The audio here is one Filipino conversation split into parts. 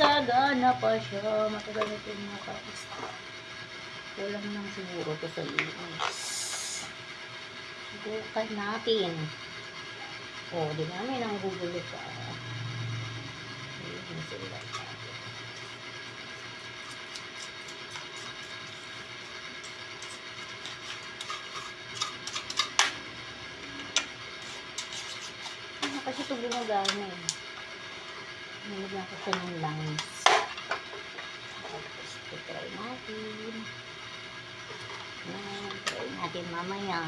gagana pa siya. Matagal ito naka-stop. Kulang lang siguro ito sa linis. Subukan natin. O, di namin ang gugulo pa. Ayun sila. Kasi ito gumagana eh. Nilagyan ko siya ng langis. Tapos ito try natin. Try natin mamaya.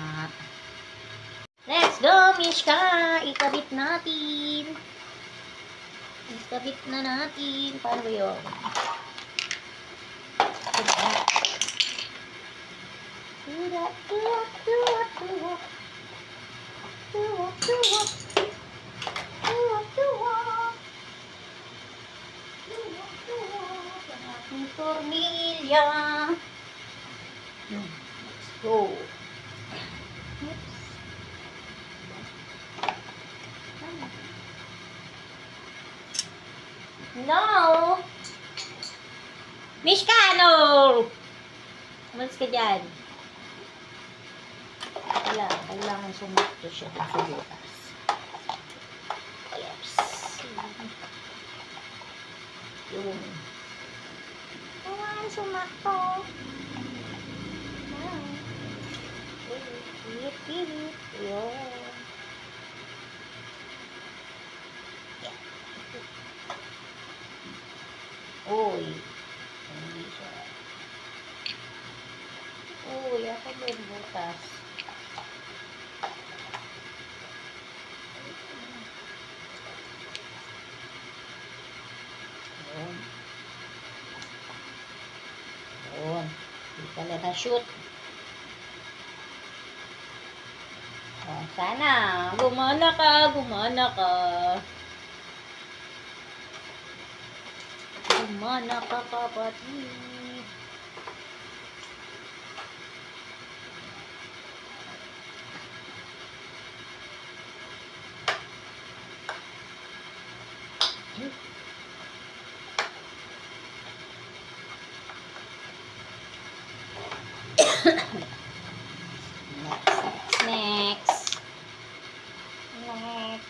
Let's go, Mishka! Ikabit natin. Ikabit na natin. Paano ba yun? Tornilya. Let's go. No! Mishka, no! Umalis ka dyan. Kailangan sumakto siya sa butas. Yes. Yun. Kailangan sumakto. Pipit. Yun. Uy. Hindi siya. Uy, ako ba yung butas? Yun. Yun. Hindi pala na-shoot. Oh, sana. Gumana ka. Gumana ka. Gumana ka, kapatid. Next. Ayan.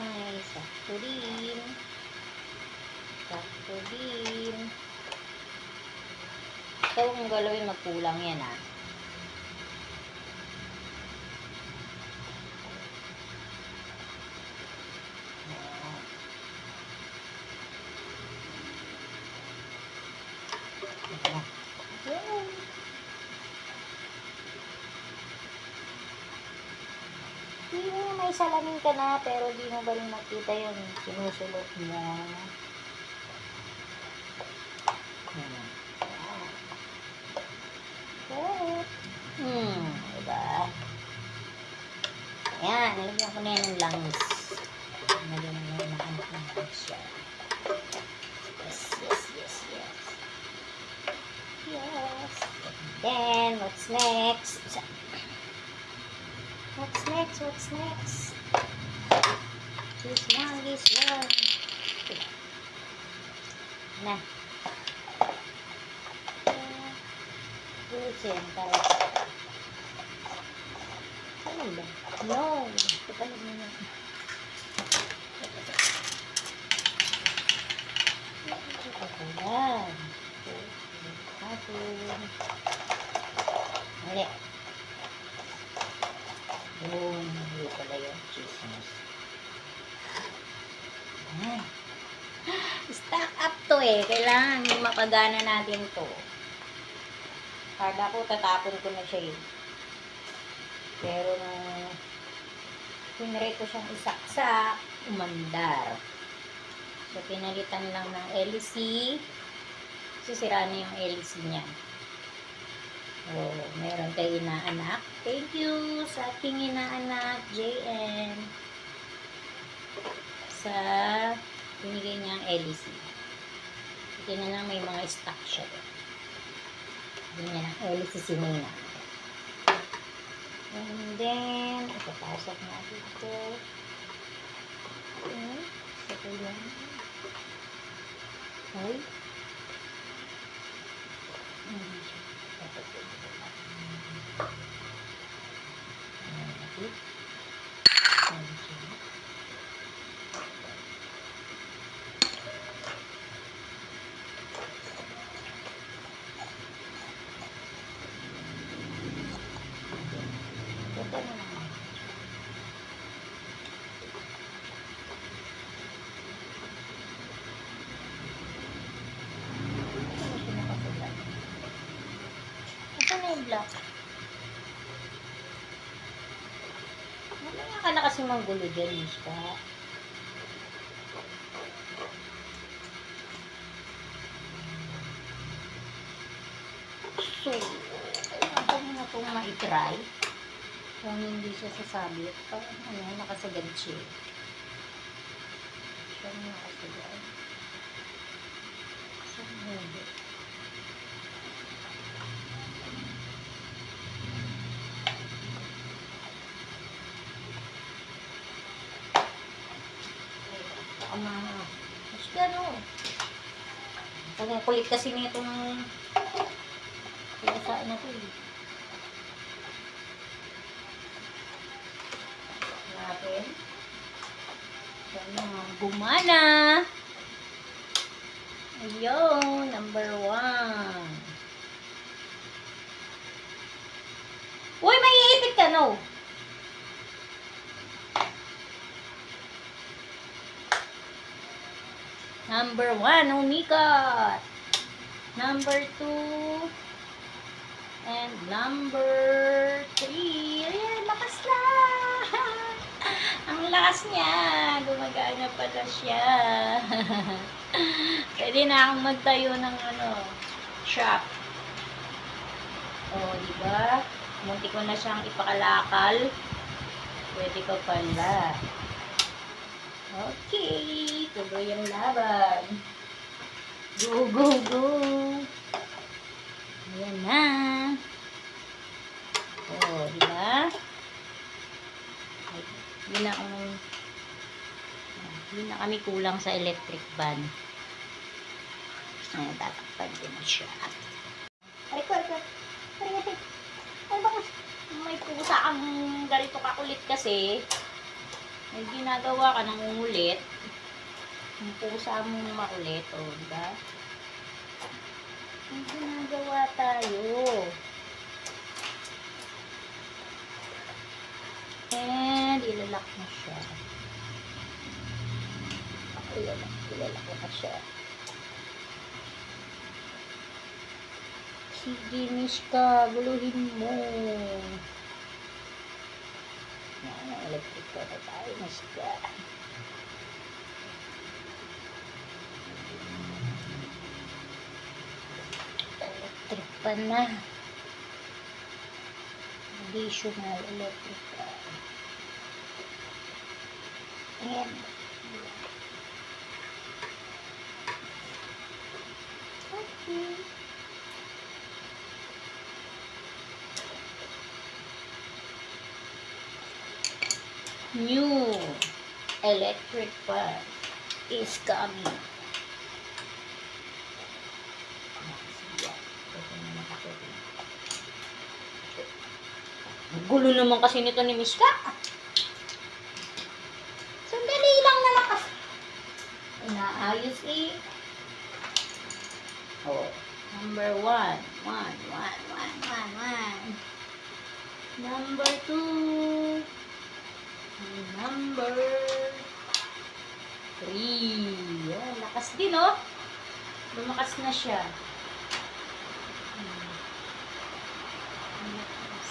Ay, sakto din. Sakto din. So, kung galawin, magkulang yan ah. Hindi mo may salamin ka na, pero di mo ba rin makita yung sinusulot mo. Diba? Ayan, nalagyan ko na yan ng langis. Nalagyan na yan ng langis siya. Yes. Then, what's next? What's next? This one. Na. Ulitin, tayo. Ano ba? No. Ito pa lang yun. Ayan. Mali. Yun. Yun pala yung chismis. Stack up to eh. Kailangan mapagana natin to. Kala ko tatapon ko na siya eh. Pero nung pinray ko siyang isaksak, umandar. So, pinalitan lang ng LC. Sisira na yung LC niya. Oh, meron kayo inaanak. Thank you sa aking inaanak, JN. sa binigay niyang LEC. Ito na lang, may mga stock siya. Ganyan ang LEC si Nina. And then, ipapasok natin ito. Okay. Ito lang. Okay. Black. Mamaya ka na kasi manggulo dyan, Mishka. So, kailangan ko muna itong ma-try. Kung hindi siya sasabit. Parang nakasagad siya. Siya nakasagad. Siya hindi. Mas gano'n. Ang kulit kasi nitong pinasaan na ito eh. Natin. Gumana. Ayun, number 1. Uy, may iipit ka, no? Number 1, umikat. Number 2. And number 3. Ayan, lakas na. Ang lakas niya. Gumagana pala siya. Pwede na akong magtayo ng shop. O, diba? Munti ko na siyang ipakalakal. Pwede ko pala. Okay, tuloy ang laban. Go, go, go. Ayan na. Oh, diba? Hindi na kami kulang sa electric fan. Ayan, tatakpan din na siya. Ay, baka may pusa kang ganito kakulit kasi. May ginagawa ka ng umulit. Yung pusa mo makulit, o, diba? May ginagawa tayo. And, ilalak na siya. Ilalak na siya. Sige, Mishka, guluhin mo. Electric pa na tayo, Mishka. Electric pa na. Additional electric pa. Ayan. Okay. New electric fan is coming. Gulo naman kasi nito ni Mishka. Sandali lang na lakas. Inaayos eh. Oh, number 1. Number 2. Number 3. Yan, lakas din, oh. Lumakas na siya. Lakas.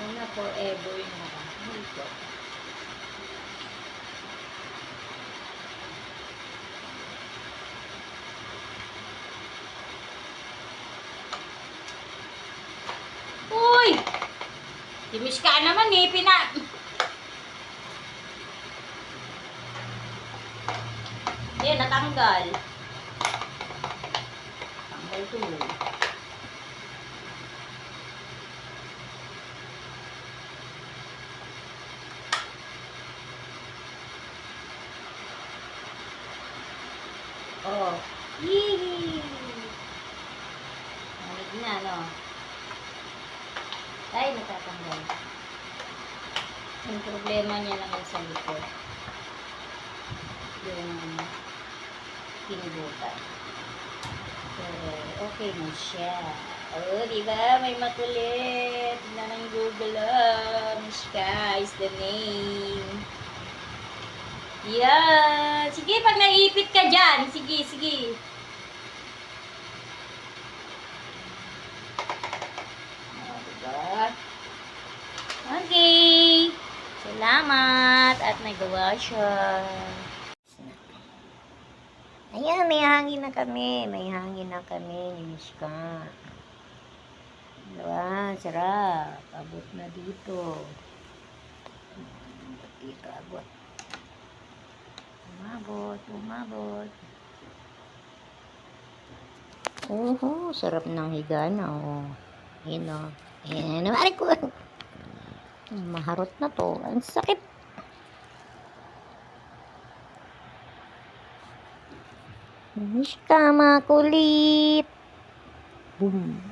Una forever na. Dito. Uy! Timis ka naman eh, Ayan, natanggal. Tanggal tuloy. Oh. Yee! Malig na, no? Ay, natatanggal. Yung problema niya lang yung sa likod. Yung pinubutan. So, okay na siya. Oh, di ba? May makulit. Na ng Google. Mishka is the name. Yan. Sige, pag naipit ka dyan. Sige, sige. Oh, diba? Okay. Salamat. At nagawa siya. Ayan, may hangin na kami. May hangin na kami ni Mishka. Diba? Sarap. Abot na dito. Dito, abot. Umabot. Oho, sarap ng higa na, oh. Ayan, oh. Ayan, aray ko. Maharot na to. Ang sakit. Mishka, makulit. Boom.